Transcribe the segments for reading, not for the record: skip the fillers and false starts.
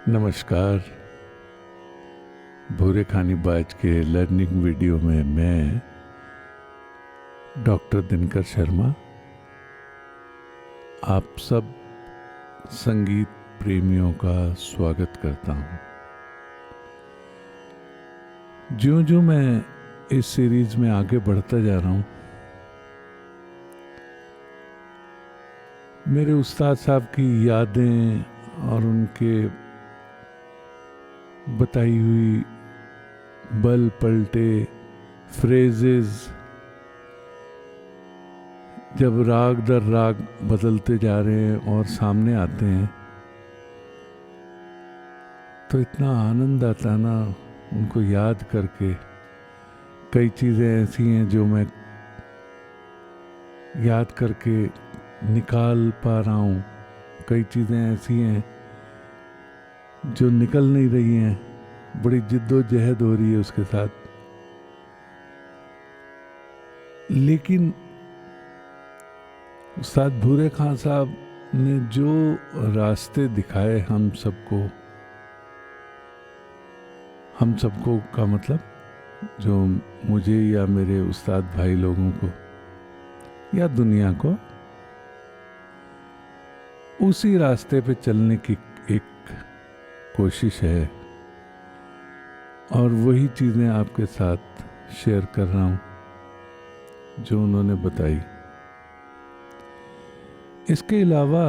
नमस्कार। भूरे खानी बाज के लर्निंग वीडियो में मैं डॉक्टर दिनकर शर्मा आप सब संगीत प्रेमियों का स्वागत करता हूँ। ज्यों-ज्यों मैं इस सीरीज में आगे बढ़ता जा रहा हूँ, मेरे उस्ताद साहब की यादें और उनके बताई हुई बल पलटे फ्रेजेस जब राग दर राग बदलते जा रहे हैं और सामने आते हैं तो इतना आनंद आता है ना उनको याद करके। कई चीज़ें ऐसी हैं जो मैं याद करके निकाल पा रहा हूँ, कई चीज़ें ऐसी हैं जो निकल नहीं रही हैं, बड़ी जिद्दोजहद हो रही है उसके साथ। लेकिन उस्ताद भूरे खान साहब ने जो रास्ते दिखाए हम सबको का मतलब जो मुझे या मेरे उस्ताद भाई लोगों को या दुनिया को, उसी रास्ते पे चलने की एक कोशिश है और वही चीज़ें आपके साथ शेयर कर रहा हूँ जो उन्होंने बताई। इसके अलावा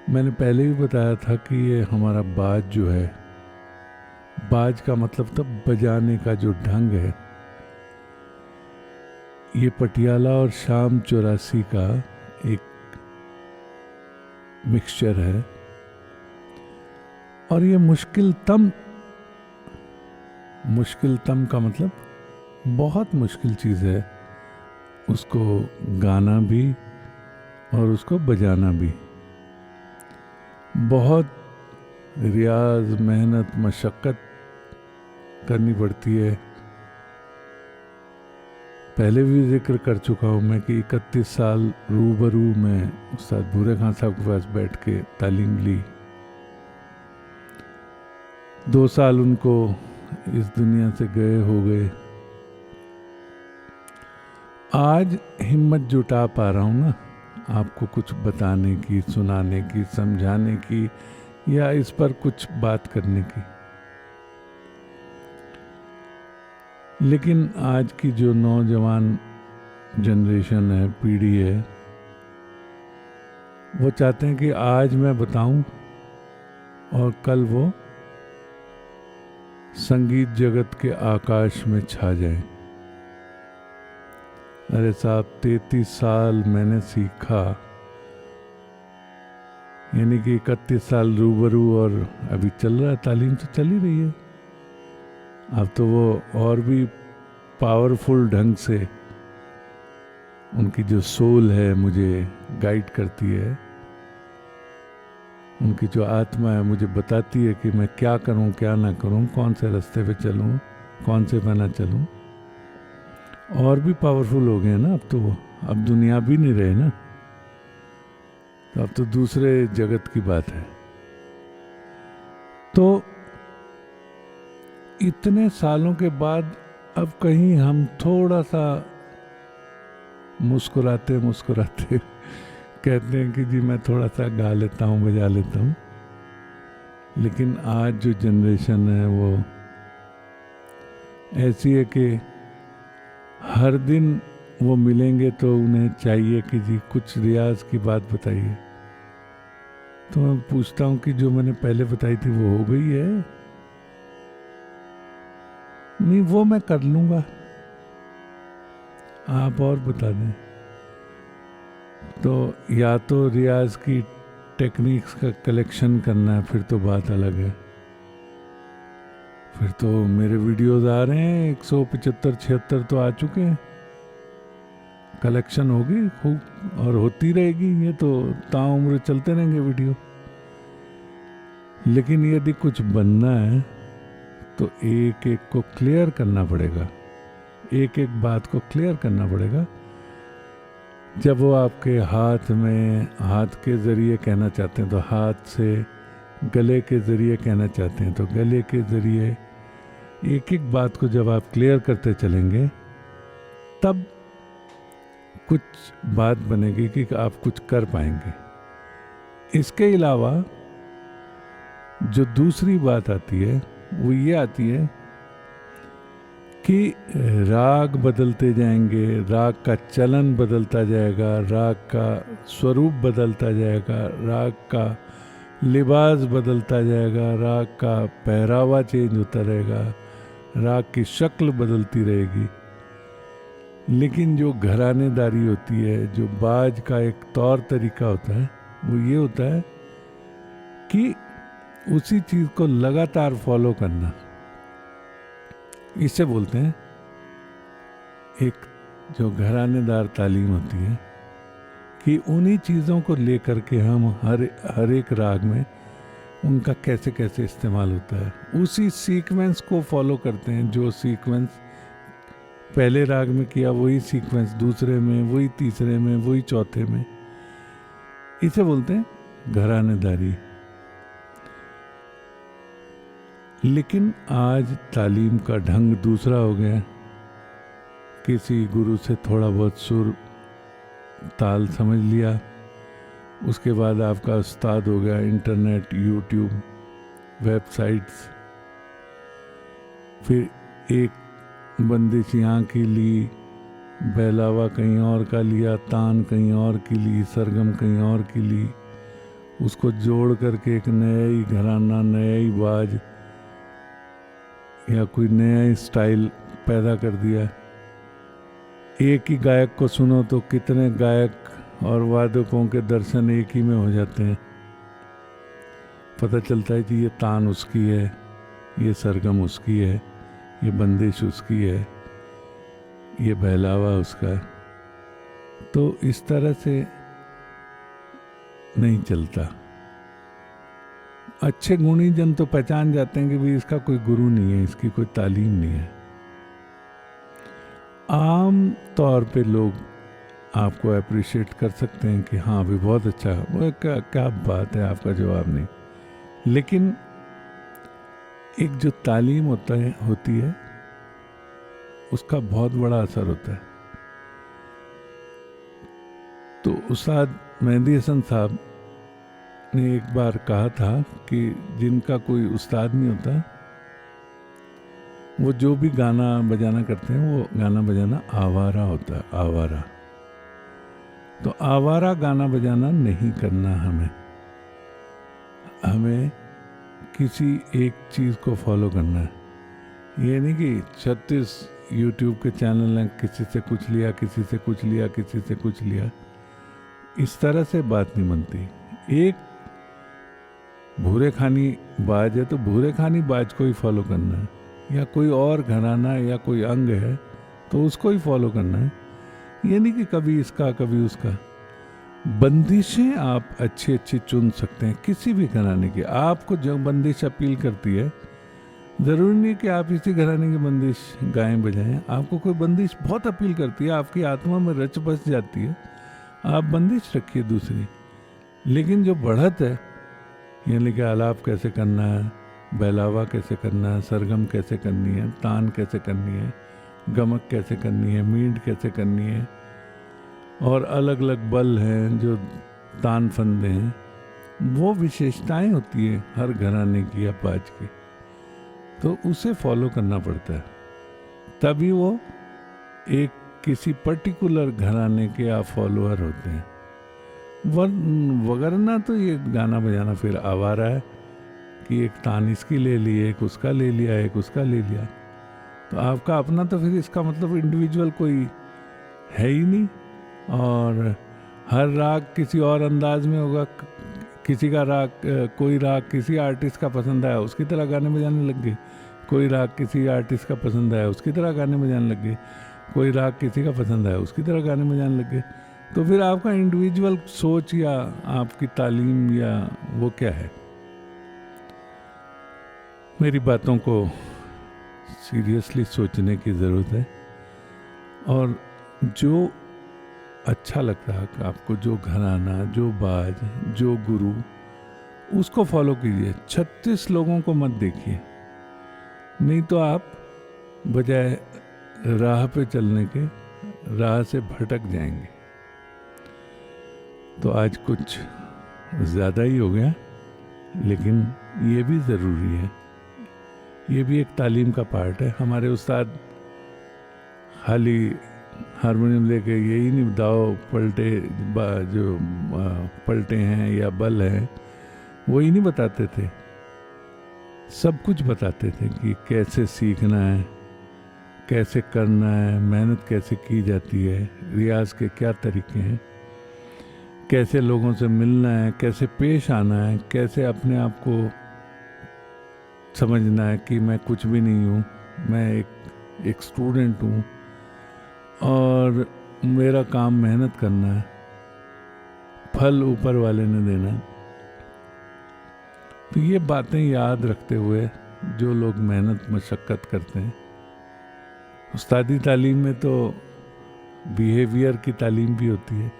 मैंने पहले भी बताया था कि ये हमारा बाज जो है, बाज का मतलब तब बजाने का जो ढंग है, ये पटियाला और शाम 84 का एक मिक्सचर है और ये मुश्किल तम का मतलब बहुत मुश्किल चीज़ है उसको गाना भी और उसको बजाना भी। बहुत रियाज, मेहनत, मशक्क़त करनी पड़ती है। पहले भी जिक्र कर चुका हूँ मैं कि 31 साल रूबरू में उस्ताद भूरे खान साहब के पास बैठ के तालीम ली। 2 साल उनको इस दुनिया से गए हो गए। आज हिम्मत जुटा पा रहा हूँ ना आपको कुछ बताने की, सुनाने की, समझाने की या इस पर कुछ बात करने की। लेकिन आज की जो नौजवान जनरेशन है, पीढ़ी है, वो चाहते हैं कि आज मैं बताऊं और कल वो संगीत जगत के आकाश में छा जाए। अरे साहब, 33 साल मैंने सीखा, यानी कि 31 साल रूबरू और अभी चल रहा है, तालीम तो चल ही रही है। अब तो वो और भी पावरफुल ढंग से उनकी जो सोल है मुझे गाइड करती है, उनकी जो आत्मा है मुझे बताती है कि मैं क्या करूं क्या ना करूं, कौन से रास्ते पे चलूं, कौन से पे ना चलूं। और भी पावरफुल हो गए ना अब तो वो, अब दुनिया भी नहीं रहे ना, तो अब तो दूसरे जगत की बात है। तो इतने सालों के बाद अब कहीं हम थोड़ा सा मुस्कुराते मुस्कुराते कहते हैं कि जी मैं थोड़ा सा गा लेता हूँ, बजा लेता हूँ। लेकिन आज जो जनरेशन है वो ऐसी है कि हर दिन वो मिलेंगे तो उन्हें चाहिए कि जी कुछ रियाज की बात बताइए। तो मैं पूछता हूँ कि जो मैंने पहले बताई थी वो हो गई है? नहीं, वो मैं कर लूँगा, आप और बता दें। तो या तो रियाज की टेक्निक्स का कलेक्शन करना है, फिर तो बात अलग है। फिर तो मेरे वीडियोस आ रहे हैं 175-76 तो आ चुके हैं, कलेक्शन होगी खूब और होती रहेगी, ये तो ताउम्र चलते रहेंगे वीडियो। लेकिन यदि कुछ बनना है तो एक एक को क्लियर करना पड़ेगा, एक एक बात को क्लियर करना पड़ेगा। जब वो आपके हाथ में हाथ के ज़रिए कहना चाहते हैं तो हाथ से, गले के ज़रिए कहना चाहते हैं तो गले के ज़रिए, एक एक बात को जब आप क्लियर करते चलेंगे तब कुछ बात बनेगी कि आप कुछ कर पाएंगे। इसके अलावा जो दूसरी बात आती है वो ये आती है कि राग बदलते जाएंगे, राग का चलन बदलता जाएगा, राग का स्वरूप बदलता जाएगा, राग का लिबास बदलता जाएगा, राग का पहरावा चेंज होता रहेगा, राग की शक्ल बदलती रहेगी। लेकिन जो घरानेदारी होती है, जो बाज का एक तौर तरीका होता है, वो ये होता है कि उसी चीज़ को लगातार फॉलो करना। इसे बोलते हैं एक जो घरानेदार तालीम होती है कि उन्हीं चीज़ों को लेकर के हम हर एक राग में उनका कैसे कैसे इस्तेमाल होता है, उसी सीक्वेंस को फॉलो करते हैं। जो सीक्वेंस पहले राग में किया वही सीक्वेंस दूसरे में, वही तीसरे में, वही चौथे में। इसे बोलते हैं घरानेदारी। लेकिन आज तालीम का ढंग दूसरा हो गया। किसी गुरु से थोड़ा बहुत सुर ताल समझ लिया, उसके बाद आपका उस्ताद हो गया इंटरनेट, यूट्यूब, वेबसाइट्स। फिर एक बंदिश यहाँ की ली, बहलावा कहीं और का लिया, तान कहीं और की ली, सरगम कहीं और की ली, उसको जोड़ करके एक नया ही घराना, नया ही बाज या कोई नया स्टाइल पैदा कर दिया। एक ही गायक को सुनो तो कितने गायक और वादकों के दर्शन एक ही में हो जाते हैं। पता चलता है कि ये तान उसकी है, ये सरगम उसकी है, ये बंदिश उसकी है, ये बहलावा उसका है। तो इस तरह से नहीं चलता। अच्छे गुणी जन तो पहचान जाते हैं कि भाई इसका कोई गुरु नहीं है, इसकी कोई तालीम नहीं है। आम तौर पे लोग आपको अप्रिशिएट कर सकते हैं कि हाँ भी बहुत अच्छा, वो क्या बात है, आपका जवाब नहीं। लेकिन एक जो तालीम होती है उसका बहुत बड़ा असर होता है। तो उस्ताद मेहंदी हसन साहब ने एक बार कहा था कि जिनका कोई उस्ताद नहीं होता, वो जो भी गाना बजाना करते हैं वो गाना बजाना आवारा होता है, आवारा। तो आवारा गाना बजाना नहीं करना हमें किसी एक चीज़ को फॉलो करना है। ये नहीं कि 36 यूट्यूब के चैनल हैं, किसी से कुछ लिया, किसी से कुछ लिया, किसी से कुछ लिया। इस तरह से बात नहीं बनती। एक भूरे खानी बाज है तो भूरे खानी बाज को ही फॉलो करना है, या कोई और घराना या कोई अंग है तो उसको ही फॉलो करना है। ये नहीं कि कभी इसका कभी उसका। बंदिशें आप अच्छी अच्छी चुन सकते हैं किसी भी घराने की। आपको जो बंदिश अपील करती है, ज़रूरी नहीं कि आप इसी घराने की बंदिश गाएं बजाएं। आपको कोई बंदिश बहुत अपील करती है, आपकी आत्मा में रच बस जाती है, आप बंदिश रखिए दूसरी। लेकिन जो बढ़त है, यानी कि आलाप कैसे करना है, बहलावा कैसे करना है, सरगम कैसे करनी है, तान कैसे करनी है, गमक कैसे करनी है, मींड कैसे करनी है, और अलग अलग बल हैं जो तान फंदे हैं, वो विशेषताएं होती है हर घराने की या बाज की। तो उसे फॉलो करना पड़ता है, तभी वो एक किसी पर्टिकुलर घराने के आप फॉलोअर होते हैं। वगरना तो ये गाना बजाना फिर आवारा है कि एक तान इसकी ले ली, एक उसका ले लिया, एक उसका ले लिया। तो आपका अपना तो फिर इसका मतलब इंडिविजुअल कोई है ही नहीं। और हर राग किसी और अंदाज में होगा। किसी का राग, कोई राग किसी आर्टिस्ट का पसंद आया उसकी तरह गाने बजाने लग गए, कोई राग किसी आर्टिस्ट का पसंद आया उसकी तरह गाने बजाने लग गए, कोई राग किसी का पसंद आया उसकी तरह गाने बजाने लग गए। तो फिर आपका इंडिविजुअल सोच या आपकी तालीम या वो क्या है। मेरी बातों को सीरियसली सोचने की ज़रूरत है। और जो अच्छा लगता है आपको, जो घराना, जो बाज, जो गुरु, उसको फॉलो कीजिए। 36 लोगों को मत देखिए, नहीं तो आप बजाय राह पे चलने के राह से भटक जाएंगे। तो आज कुछ ज़्यादा ही हो गया, लेकिन ये भी ज़रूरी है, ये भी एक तालीम का पार्ट है। हमारे उस्ताद खाली हारमोनियम लेके यही नहीं दाव पलटे, जो पलटे हैं या बल हैं, वही नहीं बताते थे, सब कुछ बताते थे कि कैसे सीखना है, कैसे करना है, मेहनत कैसे की जाती है, रियाज के क्या तरीके हैं, कैसे लोगों से मिलना है, कैसे पेश आना है, कैसे अपने आप को समझना है कि मैं कुछ भी नहीं हूँ, मैं एक स्टूडेंट हूँ और मेरा काम मेहनत करना है, फल ऊपर वाले ने देना है। तो ये बातें याद रखते हुए जो लोग मेहनत मशक्क़त करते हैं, उस्तादी तालीम में तो बिहेवियर की तालीम भी होती है,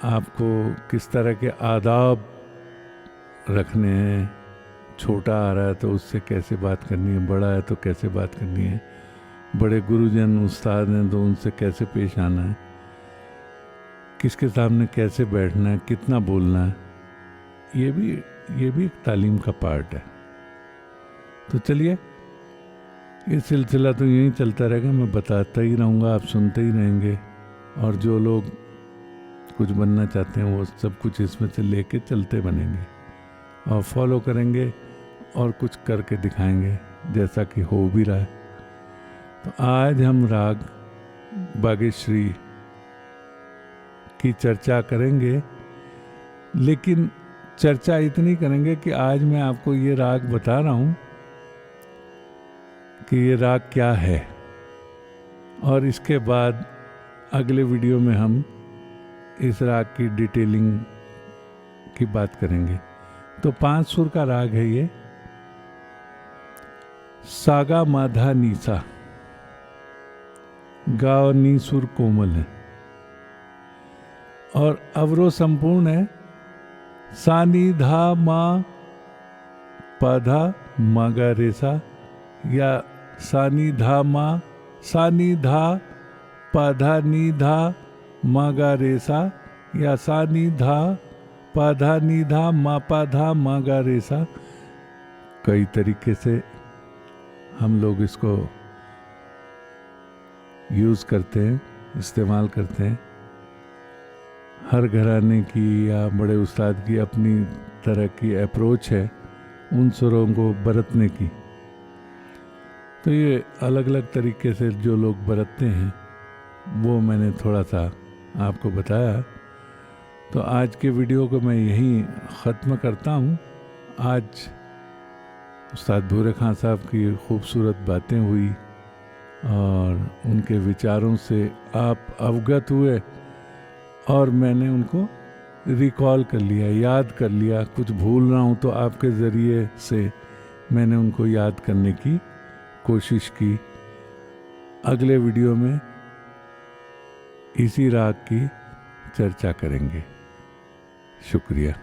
आपको किस तरह के आदाब रखने हैं, छोटा आ रहा है तो उससे कैसे बात करनी है, बड़ा है तो कैसे बात करनी है, बड़े गुरुजन उस्ताद हैं तो उनसे कैसे पेश आना है, किसके सामने कैसे बैठना है, कितना बोलना है, ये भी एक तालीम का पार्ट है। तो चलिए, ये सिलसिला तो यहीं चलता रहेगा, मैं बताता ही रहूँगा, आप सुनते ही रहेंगे, और जो लोग कुछ बनना चाहते हैं वो सब कुछ इसमें से लेके चलते बनेंगे और फॉलो करेंगे और कुछ करके दिखाएंगे, जैसा कि हो भी रहा है। तो आज हम राग बागेश्वरी की चर्चा करेंगे, लेकिन चर्चा इतनी करेंगे कि आज मैं आपको ये राग बता रहा हूँ कि ये राग क्या है, और इसके बाद अगले वीडियो में हम इस राग की डिटेलिंग की बात करेंगे। तो 5 सुर का राग है ये, सागा माधा नीसा, गा और नी सुर कोमल है और अवरोह संपूर्ण है, सा नी धा मा पा धा मा गा रे सा, या सा नी धा मा, सा नी धा पा धा नी धा मा गा रे सा, या सा नी धा पा धा नी धा मा पा धा मा गा रे सा। कई तरीके से हम लोग इसको यूज करते हैं, इस्तेमाल करते हैं। हर घराने की या बड़े उस्ताद की अपनी तरह की अप्रोच है उन सुरों को बरतने की। तो ये अलग अलग तरीके से जो लोग बरतते हैं वो मैंने थोड़ा सा आपको बताया। तो आज के वीडियो को मैं यहीं ख़त्म करता हूँ। आज उस्ताद भूरे खां साहब की खूबसूरत बातें हुई और उनके विचारों से आप अवगत हुए और मैंने उनको रिकॉल कर लिया, याद कर लिया। कुछ भूल रहा हूँ तो आपके ज़रिए से मैंने उनको याद करने की कोशिश की। अगले वीडियो में इसी राग की चर्चा करेंगे। शुक्रिया।